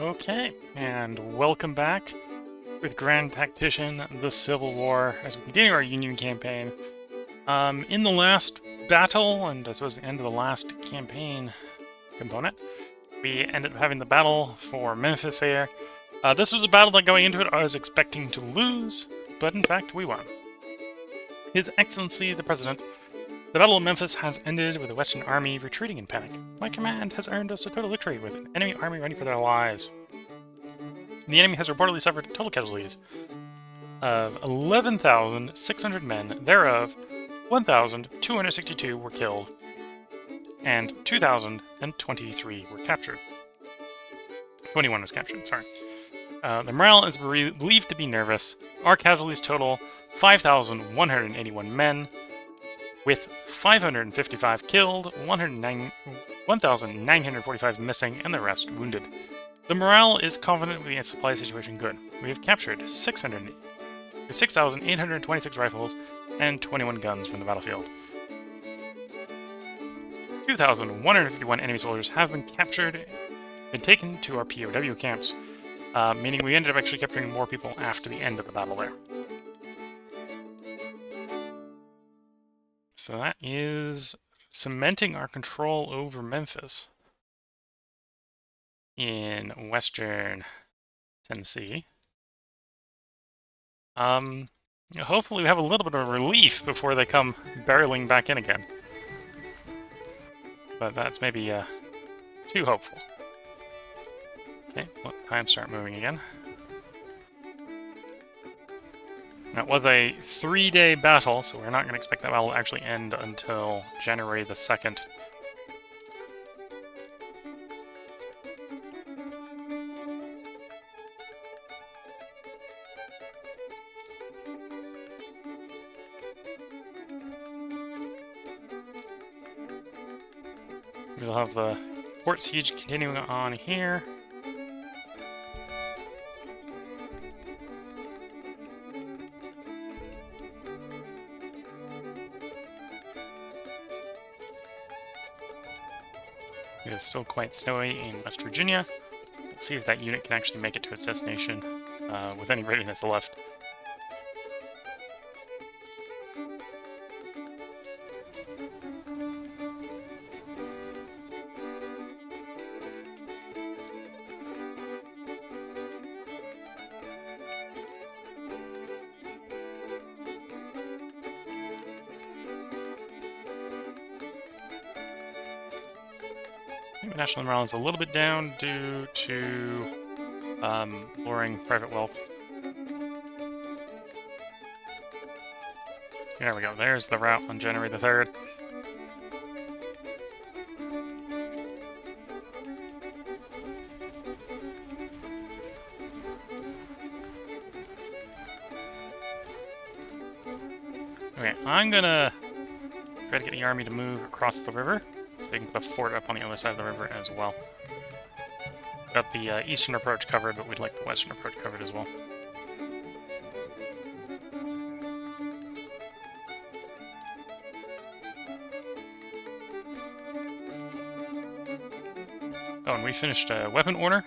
Okay, and welcome back with Grand Tactician, the Civil War, as we continue our Union campaign. In the last battle, and I suppose the end of the last campaign component, we ended up having the battle for Memphis here. This was a battle that going into it I was expecting to lose, but in fact we won. His Excellency the President, the Battle of Memphis has ended with the Western Army retreating in panic. My command has earned us a total victory with an enemy army ready for their lives. The enemy has reportedly suffered total casualties of 11,600 men, thereof 1,262 were killed, and 2,023 were captured. 21 was captured, sorry. The morale is believed to be nervous. Our casualties total 5,181 men, with 555 killed, 1,945 missing, and the rest wounded. The morale is confident with the supply situation good. We have captured 6,826 rifles and 21 guns from the battlefield. 2,151 enemy soldiers have been captured and taken to our POW camps, meaning we ended up actually capturing more people after the end of the battle there. So that is cementing our control over Memphis in western Tennessee. Hopefully we have a little bit of relief before they come barreling back in again. But that's maybe too hopeful. Okay, let time start moving again. That was a 3-day battle, so we're not going to expect that battle to actually end until January the 2nd. We'll have the port siege continuing on here. It is still quite snowy in West Virginia. Let's see if that unit can actually make it to its destination with any readiness left. I think the national morale is a little bit down due to lowering private wealth. There we go, there's the route on January the 3rd. Okay, I'm gonna try to get the army to move across the river, so we can put a fort up on the other side of the river as well. Got the eastern approach covered, but we'd like the western approach covered as well. Oh, and we finished a weapon order.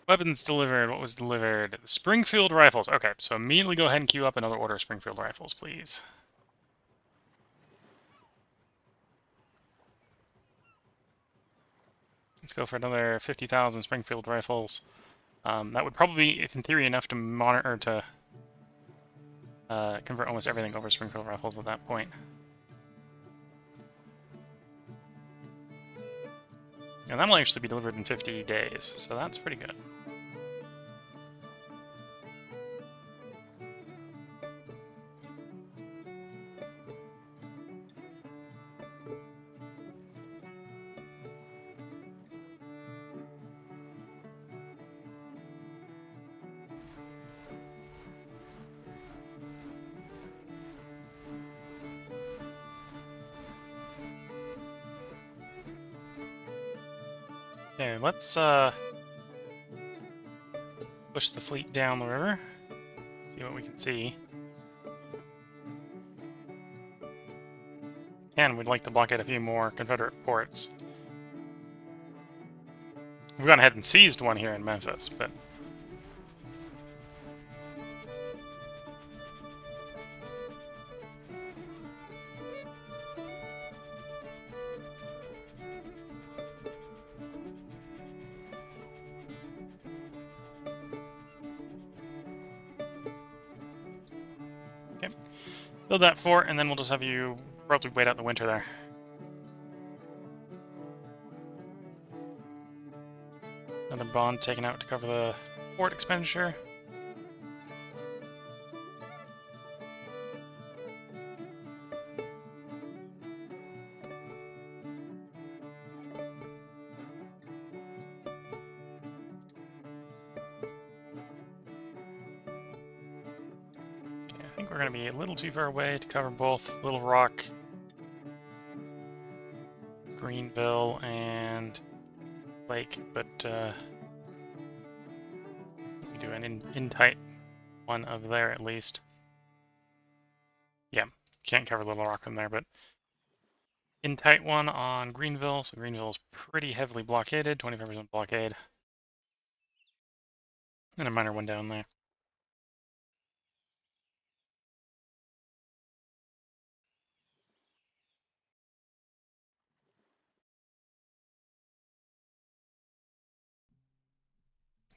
Weapons delivered. What was delivered? Springfield rifles. Okay, so immediately go ahead and queue up another order of Springfield rifles, please. Let's go for another 50,000 Springfield rifles. That would probably be, in theory, enough to monitor to convert almost everything over Springfield rifles at that point. And that'll actually be delivered in 50 days, so that's pretty good. Okay, let's push the fleet down the river, see what we can see. And we'd like to blockade a few more Confederate ports. We've gone ahead and seized one here in Memphis, but... Okay. Build that fort, and then we'll just have you probably wait out the winter there. Another bond taken out to cover the fort expenditure. Okay, I think we're going to be a little too far away to cover both Little Rock, Greenville, and Lake, but we do an in-tight one of there at least. Yeah, can't cover Little Rock from there, but in-tight one on Greenville, so Greenville's pretty heavily blockaded, 25% blockade. And a minor one down there.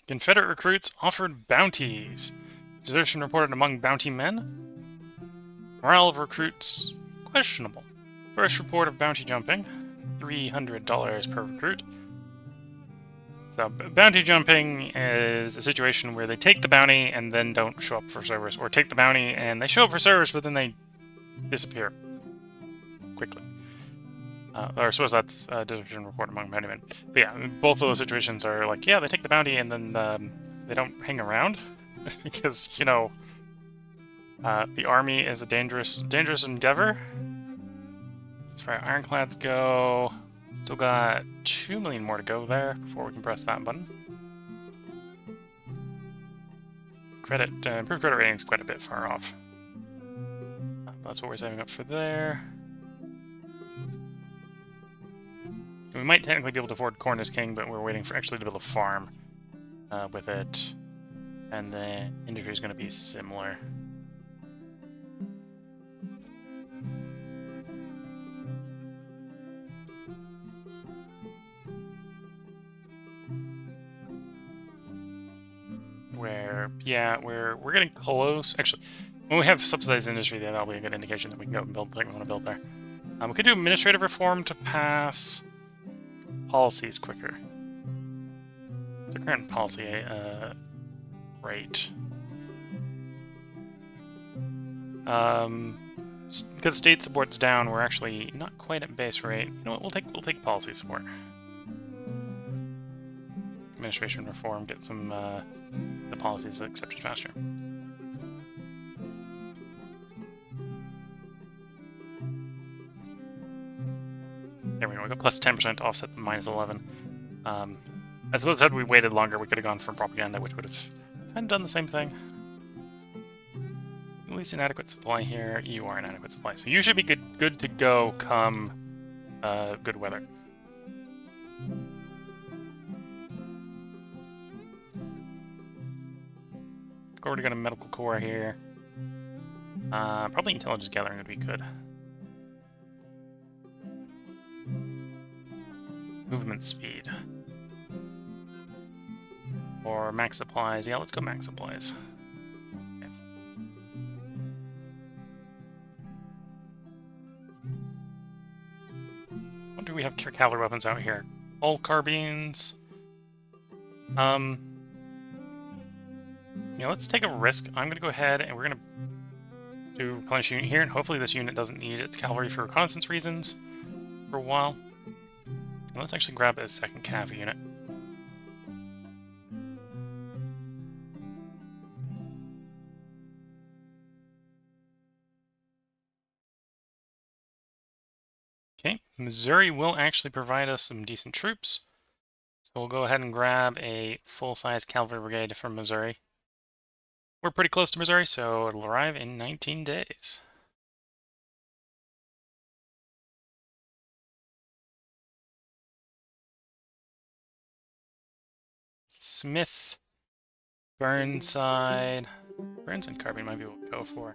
Confederate recruits offered bounties. Desertion reported among bounty men. Morale of recruits questionable. First report of bounty jumping, $300 per recruit. So bounty jumping is a situation where they take the bounty and then don't show up for service, or take the bounty and they show up for service but then they disappear quickly. Or I suppose that's a desertion report among bounty men. But yeah, both of those situations are like, yeah, they take the bounty and then they don't hang around because, you know, the army is a dangerous endeavor. As far as ironclads go, still got 2 million more to go there before we can press that button. Credit, improved credit rating is quite a bit far off. That's what we're saving up for there. We might technically be able to afford Corn is King, but we're waiting for actually to build a farm with it. And the industry is going to be similar. Yeah, we're getting close. Actually, when we have subsidized industry there, that'll be a good indication that we can go and build the thing we want to build there. We could do administrative reform to pass policies quicker. The current policy rate. Because state support's down, we're actually not quite at base rate. You know what? We'll take policy support. Administration reform, get some the policies accepted faster. There we go. We got plus 10% to offset the minus 11. I suppose had we waited longer, we could have gone for propaganda, which would have kind of done the same thing. At least inadequate supply here. You are inadequate supply, so you should be good to go come good weather. Already got a medical core here. Probably intelligence gathering would be good. Movement speed. Or max supplies. Yeah, let's go max supplies. Okay. What do we have cavalry weapons out here? All carbines. Yeah, let's take a risk. I'm going to go ahead and we're going to do replenish unit here, and hopefully this unit doesn't need its cavalry for reconnaissance reasons for a while. And let's actually grab a second cav unit. Okay, Missouri will actually provide us some decent troops. So we'll go ahead and grab a full-size cavalry brigade from Missouri. We're pretty close to Missouri, so it'll arrive in 19 days. Smith, Burnside. Burns and Carbine might be what we'll go for.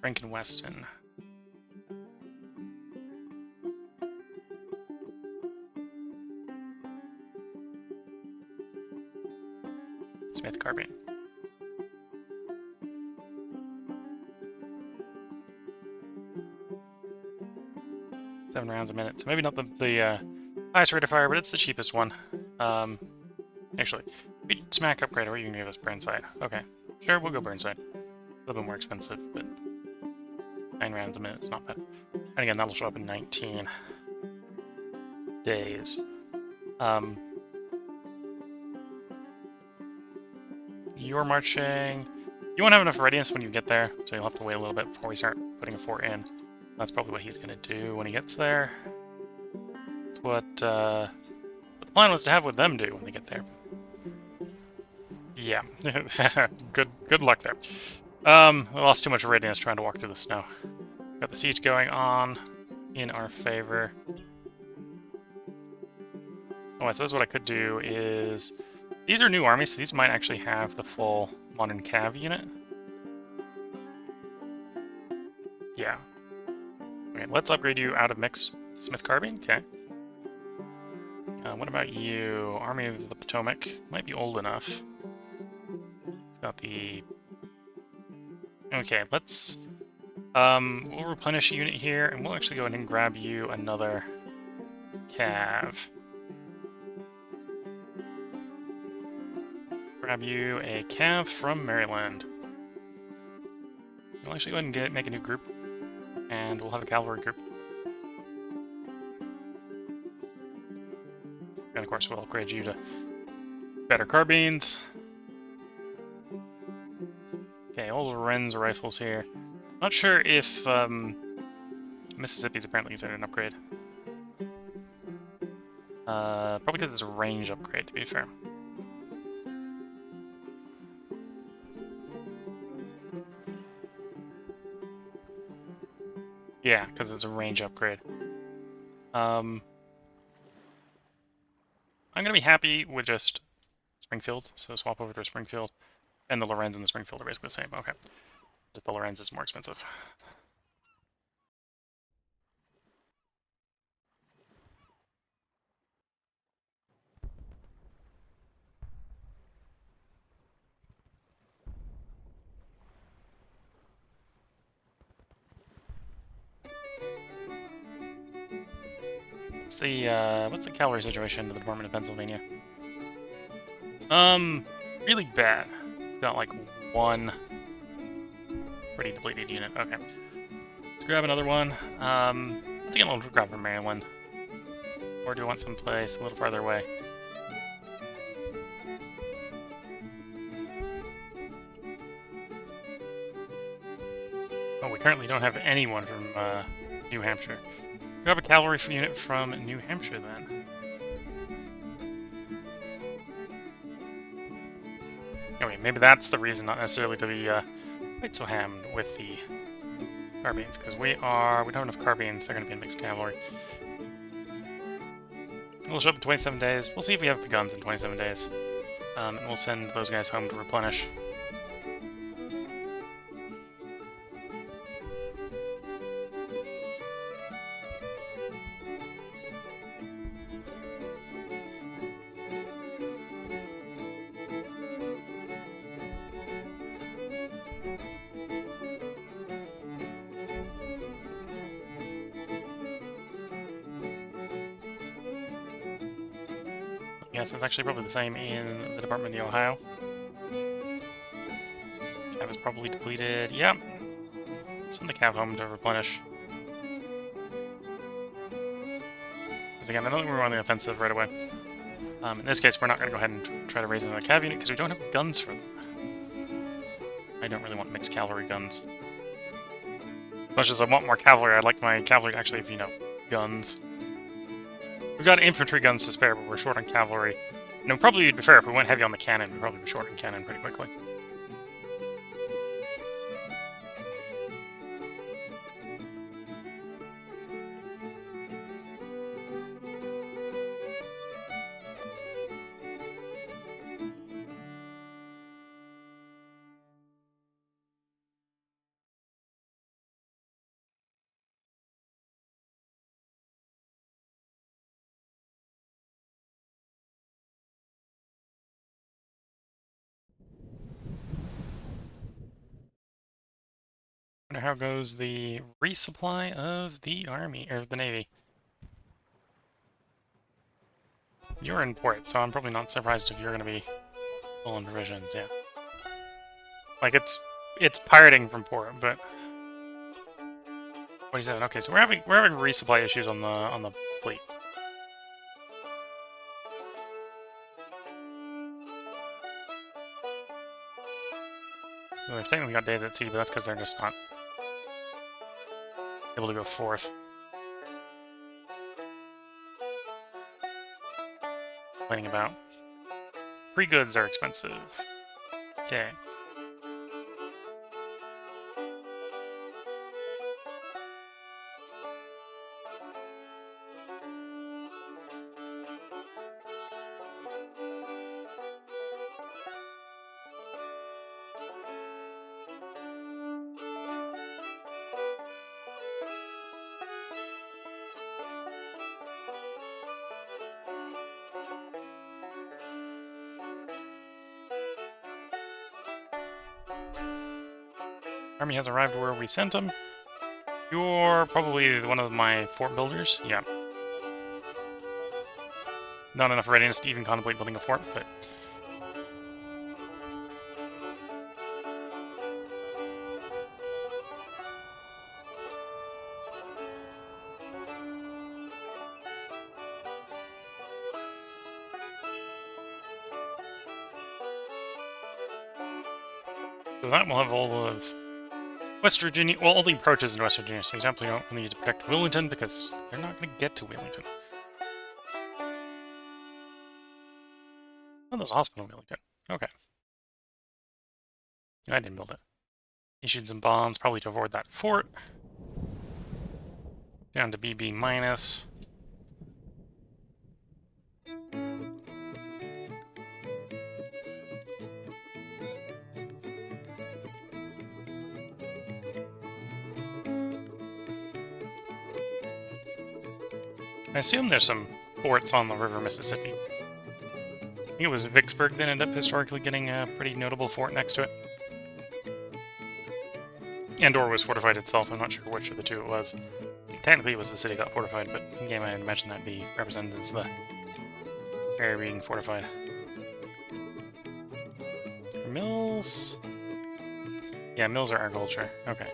Rankin Weston. Smith Carbine. Seven rounds a minute, so maybe not the highest rate of fire, but it's the cheapest one. Actually, we smack upgrade, or you can give us Burnside. Okay, sure, we'll go Burnside. A little bit more expensive, but 9 rounds a minute is not bad. And again, that'll show up in 19 days. You're marching. You won't have enough readiness when you get there, so you'll have to wait a little bit before we start putting a fort in. That's probably what he's going to do when he gets there. That's what the plan was to have with them do when they get there. Yeah, good luck there. We lost too much readiness trying to walk through the snow. Got the siege going on in our favor. Oh, I suppose what I could do is... These are new armies, so these might actually have the full modern cav unit. Yeah. Okay, let's upgrade you out of mixed Smith Carbine. Okay. What about you? Army of the Potomac. Might be old enough. It's got the... Okay, let's... we'll replenish a unit here, and we'll actually go ahead and grab you another cav. Grab you a cav from Maryland. We'll actually go ahead and make a new group, and we'll have a cavalry group. And of course, we'll upgrade you to better carbines. Okay, all the Lorenz rifles here. Not sure if Mississippi's apparently considered an upgrade. Probably because it's a range upgrade, to be fair. Yeah, because it's a range upgrade. I'm going to be happy with just Springfield, so swap over to a Springfield. And the Lorenz and the Springfield are basically the same. Okay. Just the Lorenz is more expensive. What's the cavalry situation in the Department of Pennsylvania? Really bad. It's got like one pretty depleted unit. Okay. Let's grab another one. Let's get a little grab from Maryland. Or do we want someplace a little farther away? Oh, we currently don't have anyone from New Hampshire. Grab a cavalry unit from New Hampshire, then. Okay, maybe that's the reason, not necessarily to be quite so hammed with the carbines, because we don't have enough carbines, they're going to be in mixed cavalry. We'll show up in 27 days. We'll see if we have the guns in 27 days. And we'll send those guys home to replenish. Yes, it's actually probably the same in the Department of the Ohio. Cav is probably depleted. Yep. Send the cav home to replenish. Because again, I don't think we're on the offensive right away. In this case, we're not going to go ahead and try to raise another cav unit because we don't have guns for them. I don't really want mixed cavalry guns. As much as I want more cavalry, I'd like my cavalry to actually have, you know, guns. We've got infantry guns to spare, but we're short on cavalry. And it would probably be fair if we went heavy on the cannon, we'd probably be short on cannon pretty quickly. Now how goes the resupply of the army, or the navy? You're in port, so I'm probably not surprised if you're going to be full on provisions, yeah. Like, it's pirating from port, but... 27, okay, so we're having resupply issues on the fleet. Well, they've technically got days at sea, but that's because they're just not able to go forth. Complaining about. Free goods are expensive. Okay. Army has arrived where we sent them. You're probably one of my fort builders. Yeah. Not enough readiness to even contemplate building a fort, but... So that will have all of West Virginia, well, all the approaches in West Virginia, so for example, you don't need to protect Wellington because they're not going to get to Wellington. Oh, there's a hospital in Wellington. Okay. I didn't build it. Issued some bonds, probably to avoid that fort. Down to BB minus. I assume there's some forts on the River Mississippi. I think it was Vicksburg that ended up historically getting a pretty notable fort next to it. Andor was fortified itself, I'm not sure which of the two it was. Technically it was the city got fortified, but in game I'd imagine that'd be represented as the area being fortified. Mills? Yeah, mills are agriculture. Okay.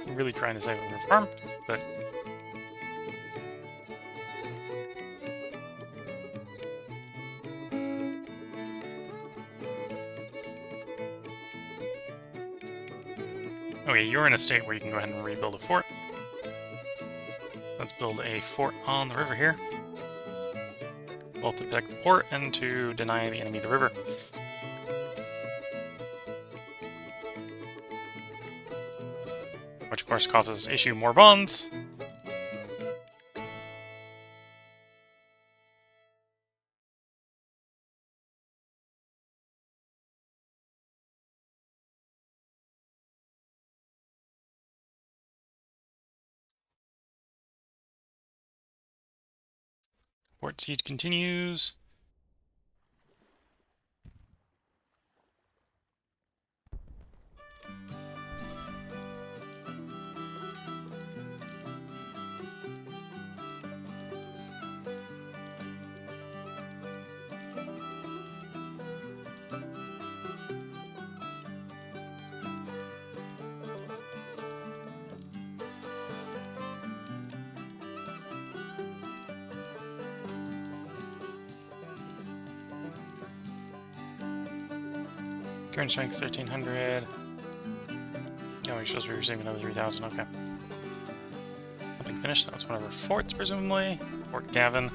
I'm really trying to save it for farm, but... Okay, you're in a state where you can go ahead and rebuild a fort. So let's build a fort on the river here. Both to protect the port and to deny the enemy the river. Which of course causes us to issue more bonds. Port siege continues. Current strength 1300. Oh, you're supposed to be receiving another 3000. Okay. Something finished. That's one of our forts, presumably. Fort Gavin.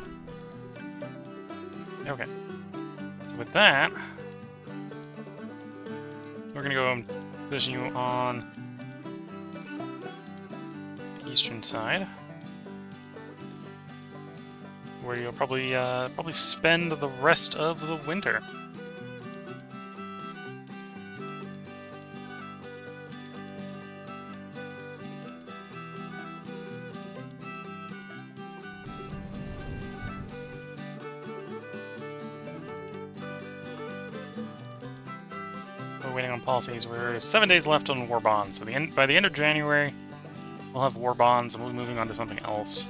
Okay. So with that, we're gonna go and position you on the eastern side, where you'll probably spend the rest of the winter. waiting on policies. We're 7 days left on war bonds. So by the end of January, we'll have war bonds and we'll be moving on to something else.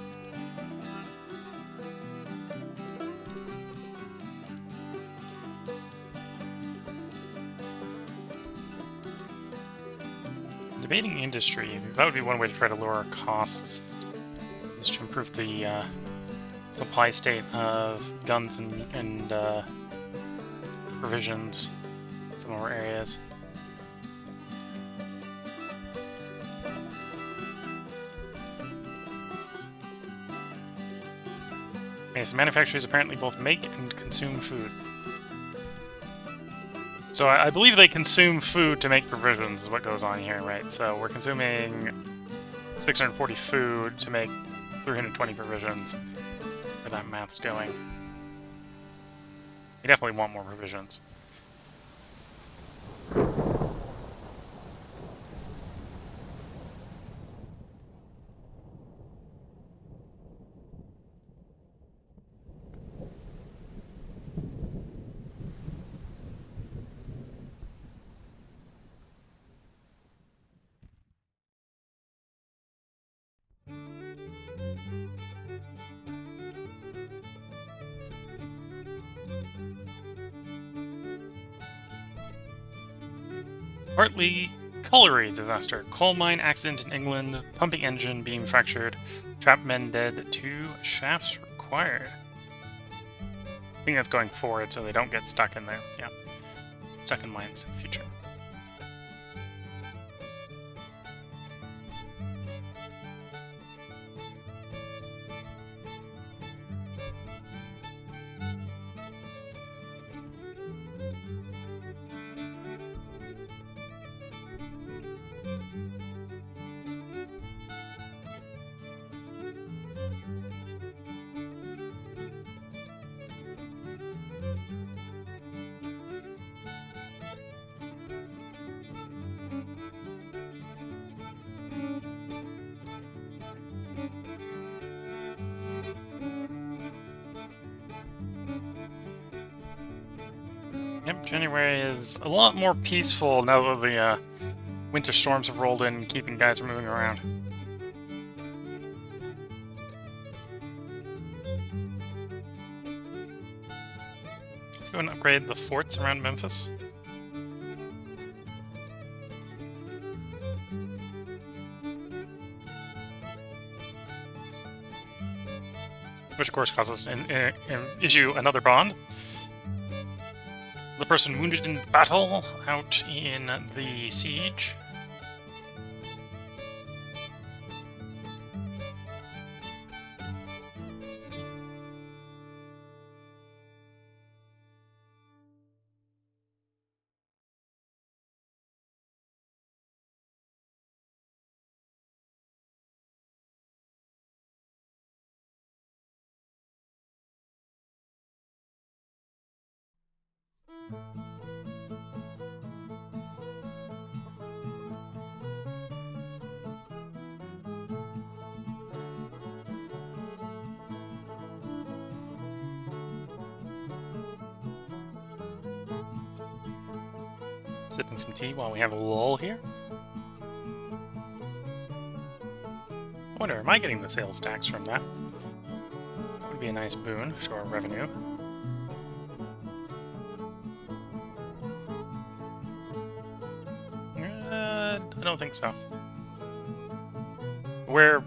Debating industry. That would be one way to try to lower our costs. Is to improve the supply state of guns and provisions in some of our areas. Okay, so manufacturers apparently both make and consume food. So I believe they consume food to make provisions is what goes on here, right? So we're consuming 640 food to make 320 provisions. Where that math's going. We definitely want more provisions. Partly colliery disaster. Coal mine accident in England. Pumping engine being fractured. Trapped men dead. 2 shafts required. I think that's going forward so they don't get stuck in there. Yeah. Stuck in mines in the future. Yep, January is a lot more peaceful now that the winter storms have rolled in, keeping guys from moving around. Let's go and upgrade the forts around Memphis. Which, of course, causes us to issue another bond. The person wounded in battle out in the siege. Sipping some tea while we have a lull here. I wonder, am I getting the sales tax from that? That would be a nice boon to our revenue. I don't think so. We're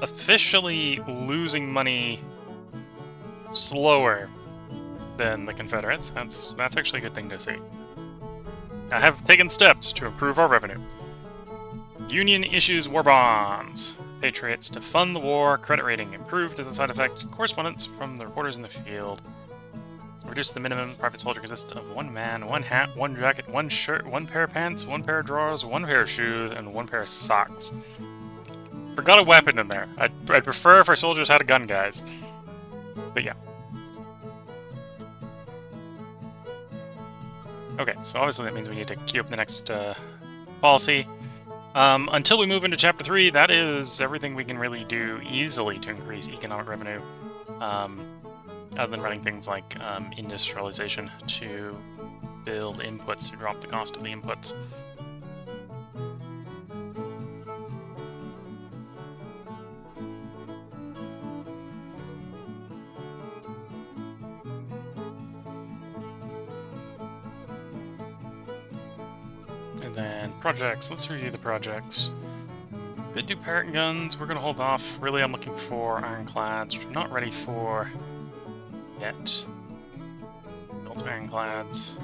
officially losing money slower than the Confederates. That's actually a good thing to see. I have taken steps to improve our revenue. Union issues war bonds. Patriots to fund the war. Credit rating improved as a side effect. Correspondence from the reporters in the field. Reduce the minimum private soldier consists of 1 man, 1 hat, 1 jacket, 1 shirt, 1 pair of pants, 1 pair of drawers, 1 pair of shoes, and 1 pair of socks. Forgot a weapon in there. I'd prefer if our soldiers had a gun, guys. But yeah. Okay, so obviously that means we need to queue up the next policy. Until we move into Chapter 3, that is everything we can really do easily to increase economic revenue. Other than running things like industrialization to build inputs to drop the cost of the inputs. And then projects, let's review the projects. Could do parrot guns, we're gonna hold off. Really, I'm looking for ironclads, which I'm not ready for yet. Built ironclads.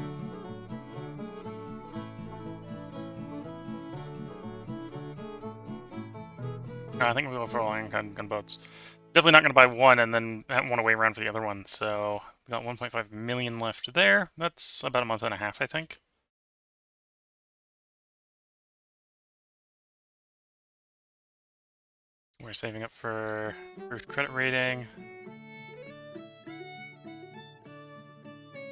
I think we'll go for all ironclad gunboats. Definitely not gonna buy one and then want to wait around for the other one, so we got 1.5 million left there. That's about a month and a half, I think. We're saving up for improved credit rating.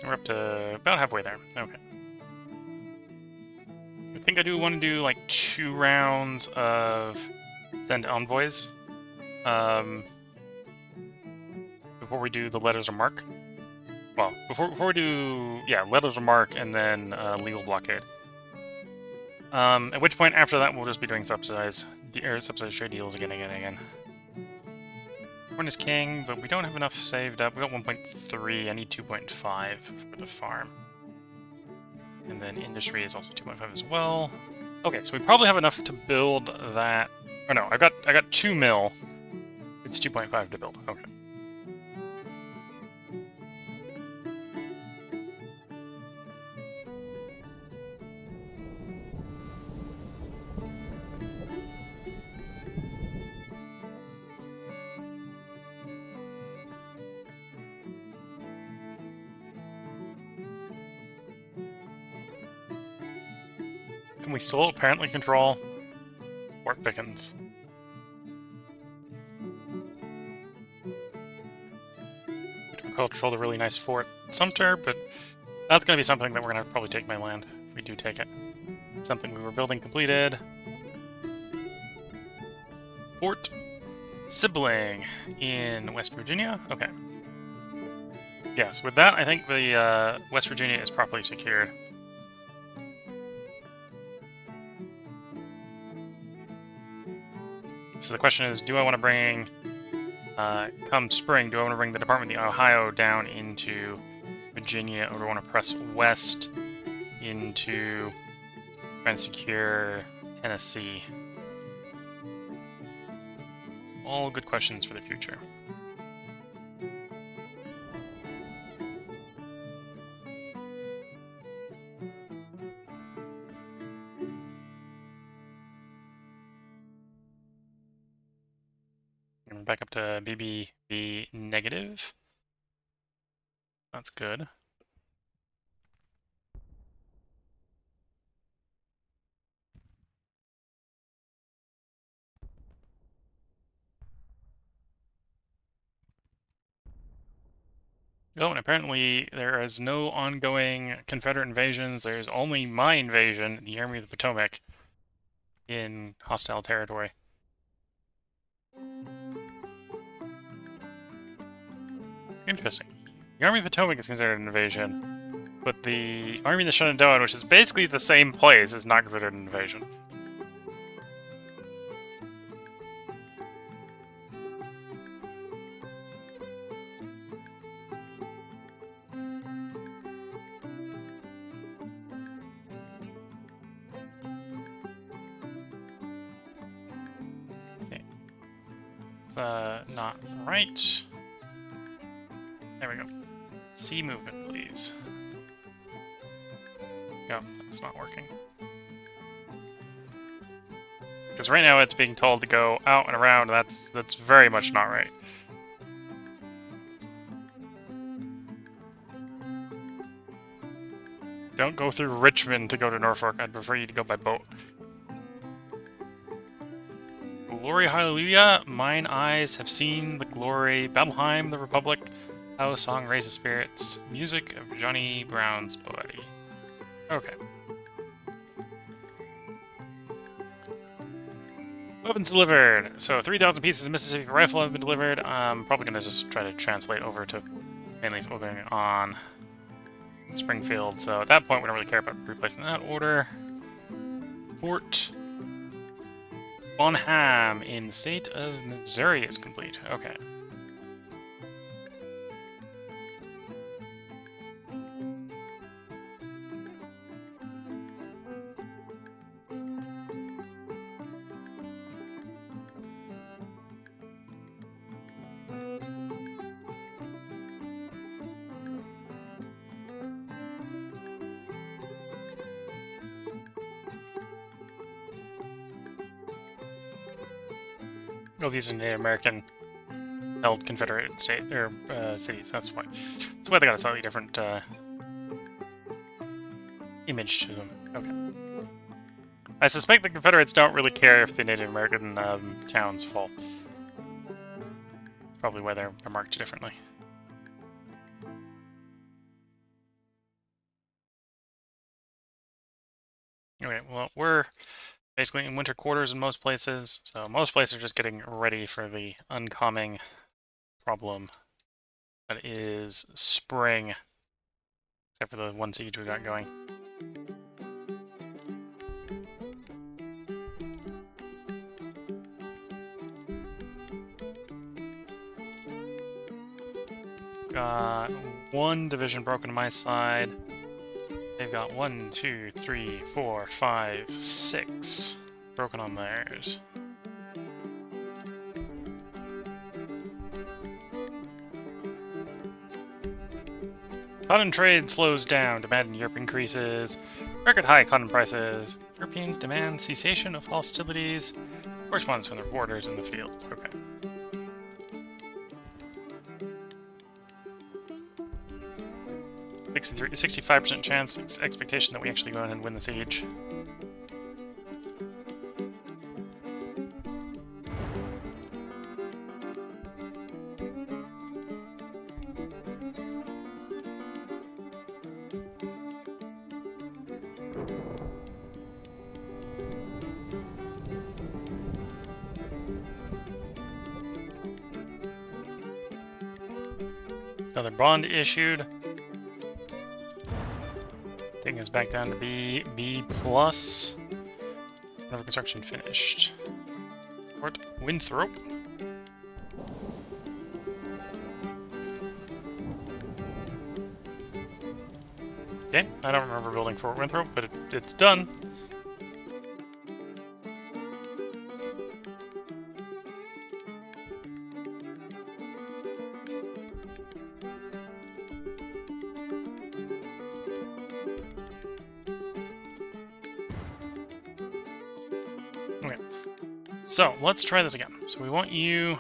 We're up to about halfway there. Okay. I think I do want to do like 2 rounds of send envoys before we do the letters of marque. Well, before we do, yeah, letters of marque and then legal blockade. At which point after that we'll just be doing subsidized trade deals again and again. One is king, but we don't have enough saved up. We got 1.3. I need 2.5 for the farm. And then industry is also 2.5 as well. Okay, so we probably have enough to build that. Oh no, I got 2 mil. It's 2.5 to build. Okay. And we still apparently control Fort Pickens. We don't control the really nice Fort Sumter, but that's going to be something that we're going to probably take by land if we do take it. Something we were building completed. Fort Sibling in West Virginia. Okay. Yes, with that, I think the West Virginia is properly secured. So the question is, do I want to bring, come spring, do I want to bring the Department of the Ohio down into Virginia, or do I want to press west into trying to secure Tennessee? All good questions for the future. Back up to BBB negative. That's good. Oh, and apparently there is no ongoing Confederate invasions. There's only my invasion, the Army of the Potomac, in hostile territory. Interesting. The Army of the Potomac is considered an invasion, but the Army of the Shenandoah, which is basically the same place, is not considered an invasion. Okay. It's not right. There we go. C movement, please. No, that's not working. Because right now it's being told to go out and around. That's very much not right. Don't go through Richmond to go to Norfolk. I'd prefer you to go by boat. Glory, hallelujah! Mine eyes have seen the glory. Battleheim, the Republic. How a song raises spirits. Music of Johnny Brown's body. Okay. Weapons delivered. So 3,000 pieces of Mississippi rifle have been delivered. I'm probably going to just try to translate over to mainly focusing on Springfield, so at that point we don't really care about replacing that order. Fort Bonham in the state of Missouri is complete. Okay. Oh, these are Native American held Confederate state or cities. That's why. That's why they got a slightly different image to them. Okay. I suspect the Confederates don't really care if the Native American towns fall. That's probably why they're marked differently. Okay. Well, we're basically in winter quarters in most places, so most places are just getting ready for the oncoming problem that is spring, except for the one siege we got going. Got one division broken on my side. They've got 1, 2, 3, 4, 5, 6 broken on theirs. Cotton trade slows down, demand in Europe increases. Record high cotton prices. Europeans demand cessation of hostilities. Correspondence from their borders in the fields. Okay. A 65% chance expectation that we actually go ahead and win the siege. Another bond issued. Thing is back down to B+. Another construction finished. Fort Winthrop. Okay, I don't remember building Fort Winthrop, but it's done. Okay, so let's try this again. So we want you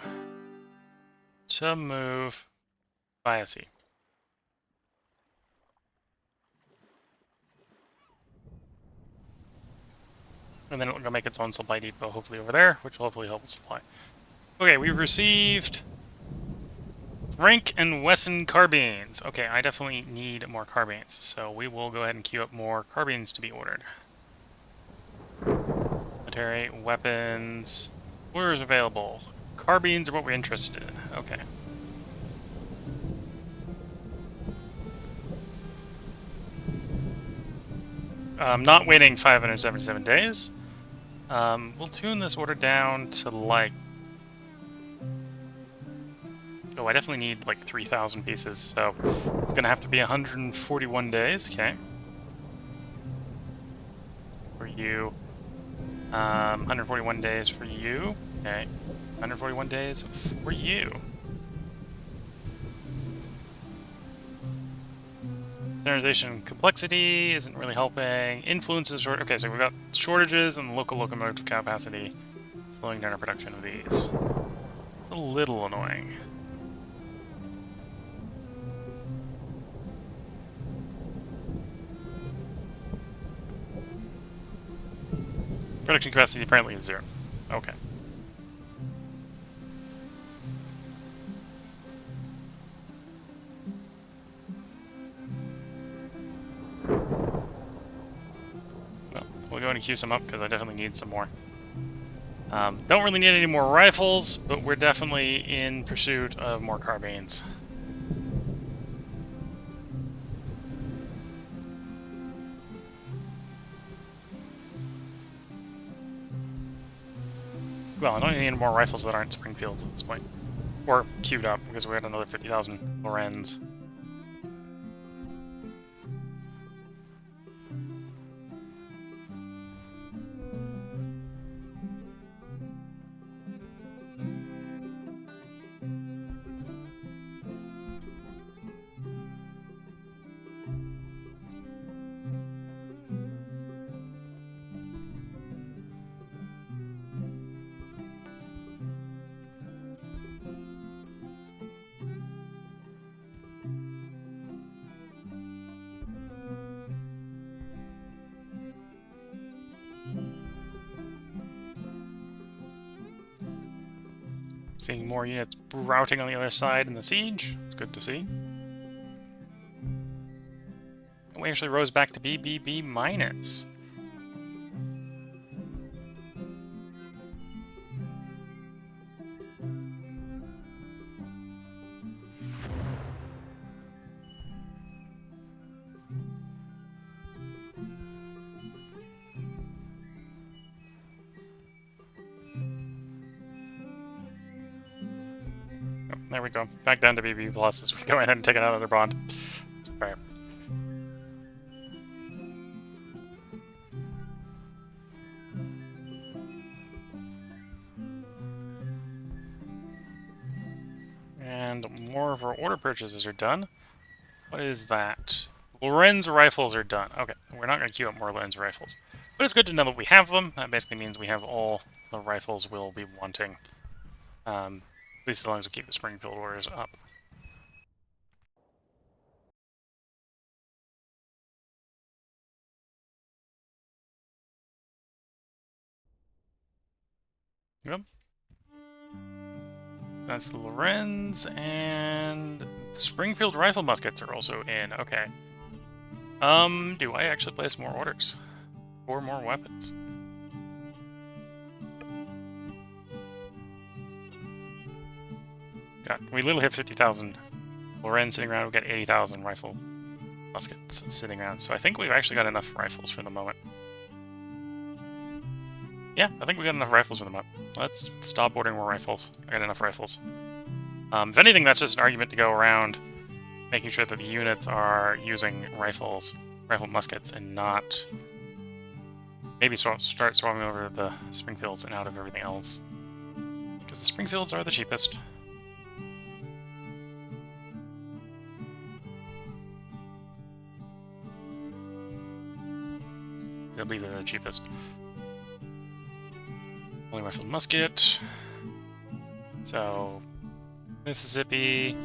to move via sea. And then it'll go make its own supply depot, hopefully over there, which will hopefully help with supply. Okay, we've received Frank and Wesson carbines. Okay, I definitely need more carbines, so we will go ahead and queue up more carbines to be ordered. Military, weapons, orders available. Carbines are what we're interested in. Okay. I'm not waiting 577 days. We'll tune this order down to like... Oh, I definitely need like 3,000 pieces, so it's gonna have to be 141 days, okay. For you. 141 days for you. Okay. 141 days for you. Standardization complexity isn't really helping. Influences short. Okay, so we've got shortages and local locomotive capacity slowing down our production of these. It's a little annoying. Production capacity apparently is 0. Okay. Well, we'll go ahead and queue some up because I definitely need some more. Don't really need any more rifles, but we're definitely in pursuit of more carbines. Well, I don't need any more rifles that aren't Springfields at this point. Or queued up, because we had another 50,000 Lorenz. Seeing more units routing on the other side in the siege. It's good to see. And we actually rose back to BBB minus. There we go. Back down to BB plus as we go ahead and take another bond. It's fair. And more of our order purchases are done. What is that? Lorenz rifles are done. Okay, we're not going to queue up more Lorenz rifles. But it's good to know that we have them. That basically means we have all the rifles we'll be wanting. At least as long as we keep the Springfield orders up. Yep. So that's the Lorenz, and the Springfield rifle muskets are also in. Okay. Do I actually place more orders? 4 more weapons. God, we literally have 50,000 Lorenz sitting around. We've got 80,000 rifle muskets sitting around. So I think we've actually got enough rifles for the moment. Yeah, I think we got enough rifles for the moment. Let's stop ordering more rifles. I got enough rifles. If anything, that's just an argument to go around making sure that the units are using rifle muskets, and not maybe start swapping over the Springfields and out of everything else. Because the Springfields are the cheapest. I believe they're the cheapest. Only rifled musket. So Mississippi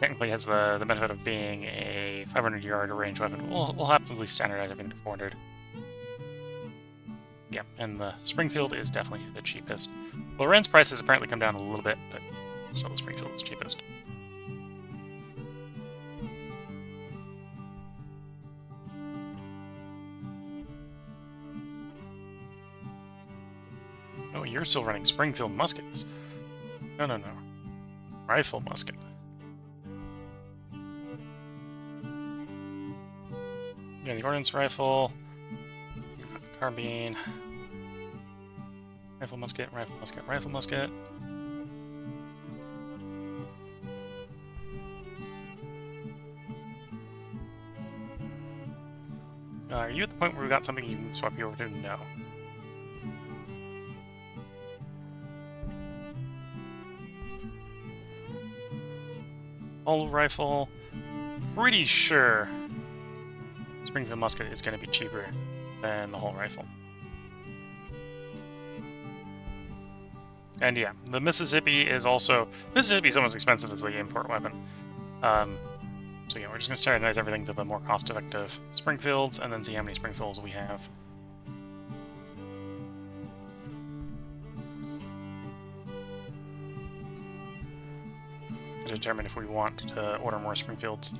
technically has the benefit of being a 500-yard range weapon. We'll happily standardize everything to 400. Yeah, and the Springfield is definitely the cheapest. Lorenz price has apparently come down a little bit, but still the Springfield is cheapest. Oh, you're still running Springfield muskets. No. Rifle musket. Yeah, the ordnance rifle. Carbine. Rifle musket, rifle musket, rifle musket. Are you at the point where we got something you can swap you over to? No. All rifle. Pretty sure Springfield musket is going to be cheaper than the whole rifle. And yeah, the Mississippi is also... Mississippi is almost expensive as the import weapon. So yeah, we're just going to standardize everything to the more cost-effective Springfields, and then see how many Springfields we have. To determine if we want to order more Springfields.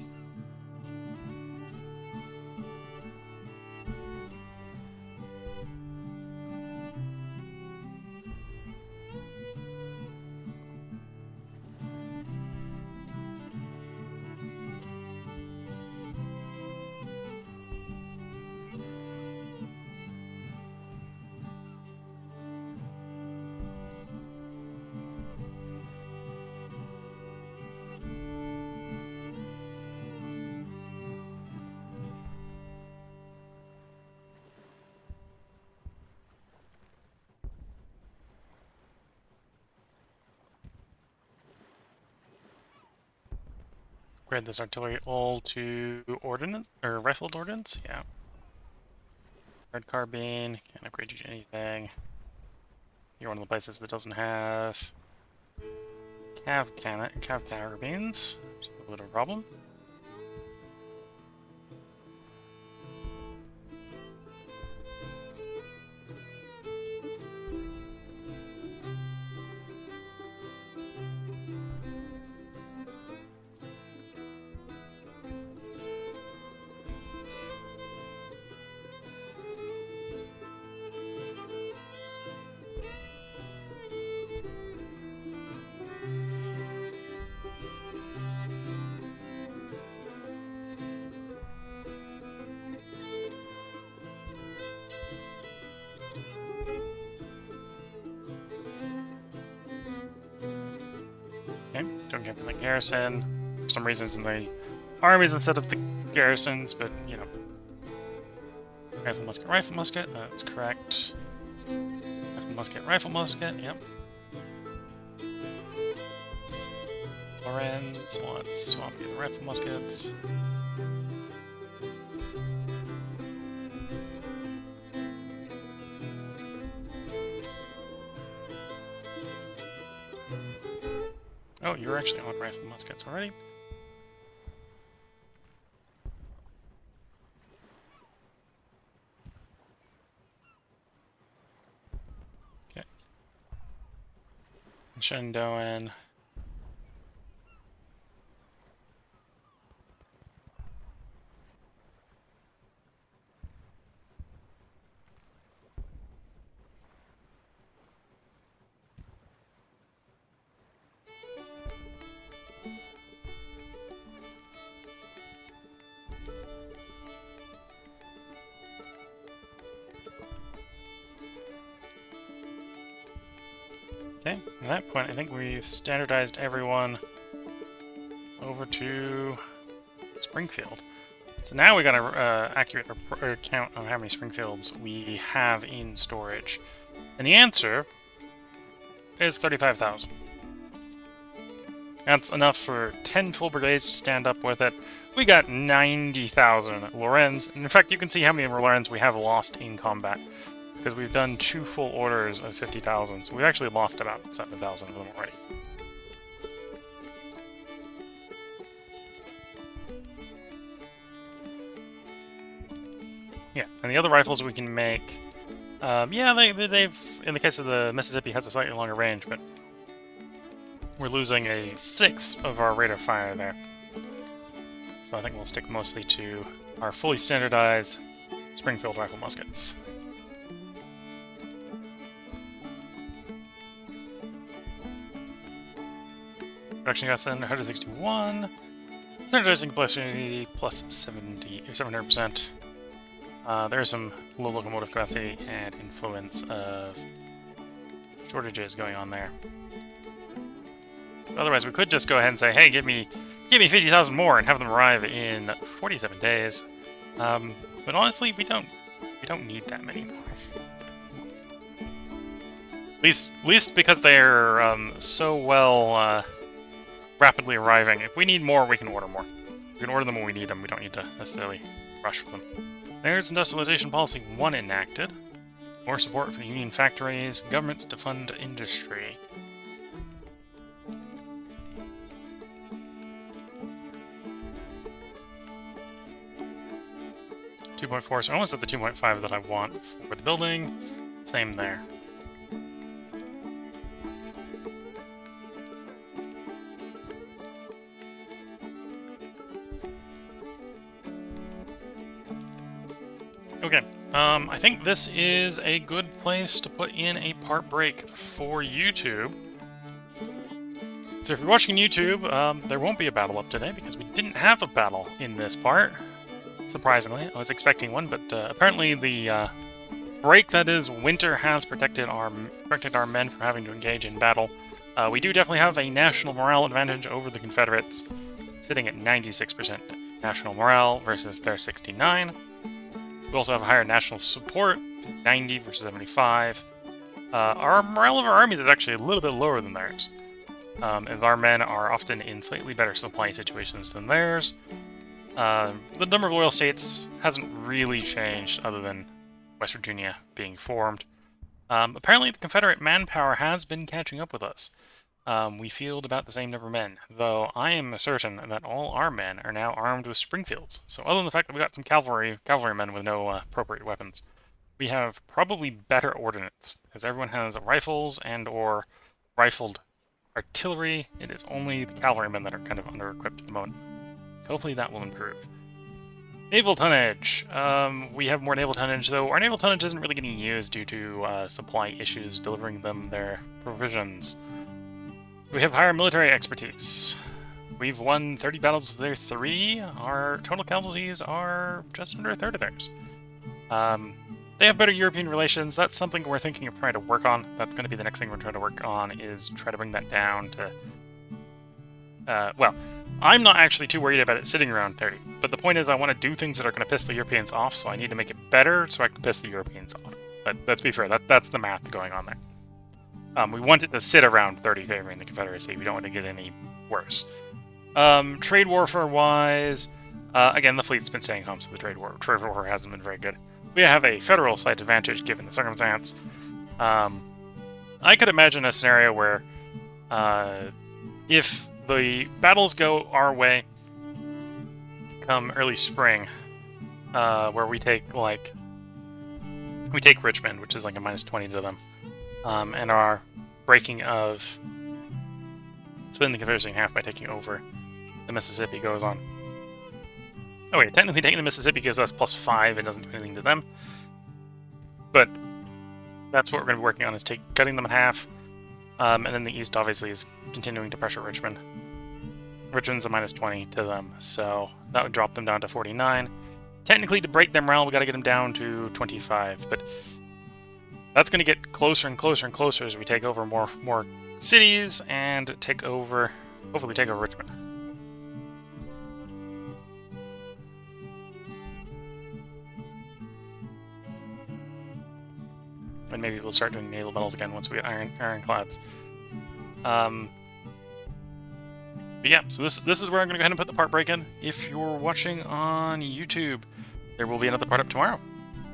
upgrade this artillery all to ordnance, or rifled ordnance, yeah. Red carbine, can't upgrade you to anything. You're one of the places that doesn't have cav carbines, which is a little problem. Okay, don't get the garrison. For some reason, it's in the armies instead of the garrisons, but you know. Rifle musket, that's correct. Rifle musket, yep. Lorenz, let's swap you the rifle muskets. Oh, you're actually on rifle muskets already. Okay. Shendoan. Okay, at that point, I think we've standardized everyone over to Springfield. So now we got an accurate count on how many Springfields we have in storage. And the answer is 35,000. That's enough for 10 full brigades to stand up with it. We got 90,000 Lorenz. And in fact, you can see how many Lorenz we have lost in combat. It's because we've done 2 full orders of 50,000, so we've actually lost about 7,000 of them already. Yeah, and the other rifles we can make, yeah, they've, in the case of the Mississippi, has a slightly longer range, but we're losing a 1/6 of our rate of fire there. So I think we'll stick mostly to our fully standardized Springfield rifle muskets. Production cost 161. Standardizing complexity plus 700%. There's some low locomotive capacity and influence of shortages going on there. Otherwise, we could just go ahead and say, "Hey, give me 50,000 more," and have them arrive in 47 days. But honestly, we don't need that many more. At least because they're so well rapidly arriving. If we need more, we can order more. We can order them when we need them. We don't need to necessarily rush for them. There's Industrialization Policy 1 enacted. More support for the union factories, governments to fund industry. .4, so almost at the 2.5 that I want for the building. Same there. Okay, I think this is a good place to put in a part break for YouTube. So if you're watching YouTube, there won't be a battle up today because we didn't have a battle in this part. Surprisingly, I was expecting one, but apparently the break that is winter has protected our men from having to engage in battle. We do definitely have a national morale advantage over the Confederates, sitting at 96% national morale versus their 69. We also have higher national support, 90 versus 75. Our morale of our armies is actually a little bit lower than theirs. as our men are often in slightly better supply situations than theirs. The number of loyal states hasn't really changed other than West Virginia being formed. Apparently the Confederate manpower has been catching up with us. We field about the same number of men, though I am certain that all our men are now armed with Springfields. So other than the fact that we got some cavalrymen with no appropriate weapons, we have probably better ordnance, as everyone has rifles and or rifled artillery. It is only the cavalrymen that are kind of under-equipped at the moment. Hopefully that will improve. Naval tonnage. We have more naval tonnage, though our naval tonnage isn't really getting used due to supply issues delivering them their provisions. We have higher military expertise. We've won 30 battles to their 3. Our total casualties are just under a third of theirs. They have better European relations. That's something we're thinking of trying to work on. That's going to be the next thing we're trying to work on, is try to bring that down to... well, I'm not actually too worried about it sitting around 30, but the point is I want to do things that are going to piss the Europeans off, so I need to make it better so I can piss the Europeans off. But let's be fair, that's the math going on there. We want it to sit around 30 favoring the Confederacy. We don't want to get any worse. Trade warfare-wise, again, the fleet's been staying home, so the trade warfare hasn't been very good. We have a federal slight advantage given the circumstance. I could imagine a scenario where if the battles go our way come early spring, where we take Richmond, which is like a -20 to them, and our breaking of splitting the Confederacy in half by taking over the Mississippi goes on. Oh wait, technically taking the Mississippi gives us +5, it doesn't do anything to them. But that's what we're going to be working on, is cutting them in half. And then the East obviously is continuing to pressure Richmond. Richmond's a -20 to them, so that would drop them down to 49. Technically, to break their morale, we got to get them down to 25, but that's going to get closer and closer and closer as we take over more cities and hopefully take over Richmond. And maybe we'll start doing naval battles again once we get ironclads. But yeah, so this is where I'm going to go ahead and put the part break in. If you're watching on YouTube, there will be another part up tomorrow.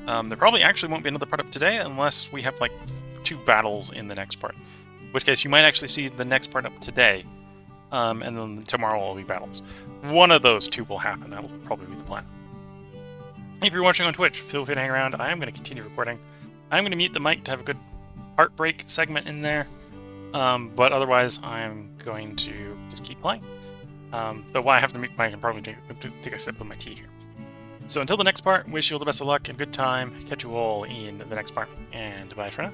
There probably actually won't be another part up today unless we have like 2 battles in the next part. In which case you might actually see the next part up today, and then tomorrow will be battles. One of those 2 will happen. That'll probably be the plan. If you're watching on Twitch, feel free to hang around. I am going to continue recording. I'm going to mute the mic to have a good part break segment in there, but otherwise I'm going to just keep playing. Though while I have to mute the mic, I can probably take a sip of my tea here. So until the next part, wish you all the best of luck and good time. Catch you all in the next part, and bye for now.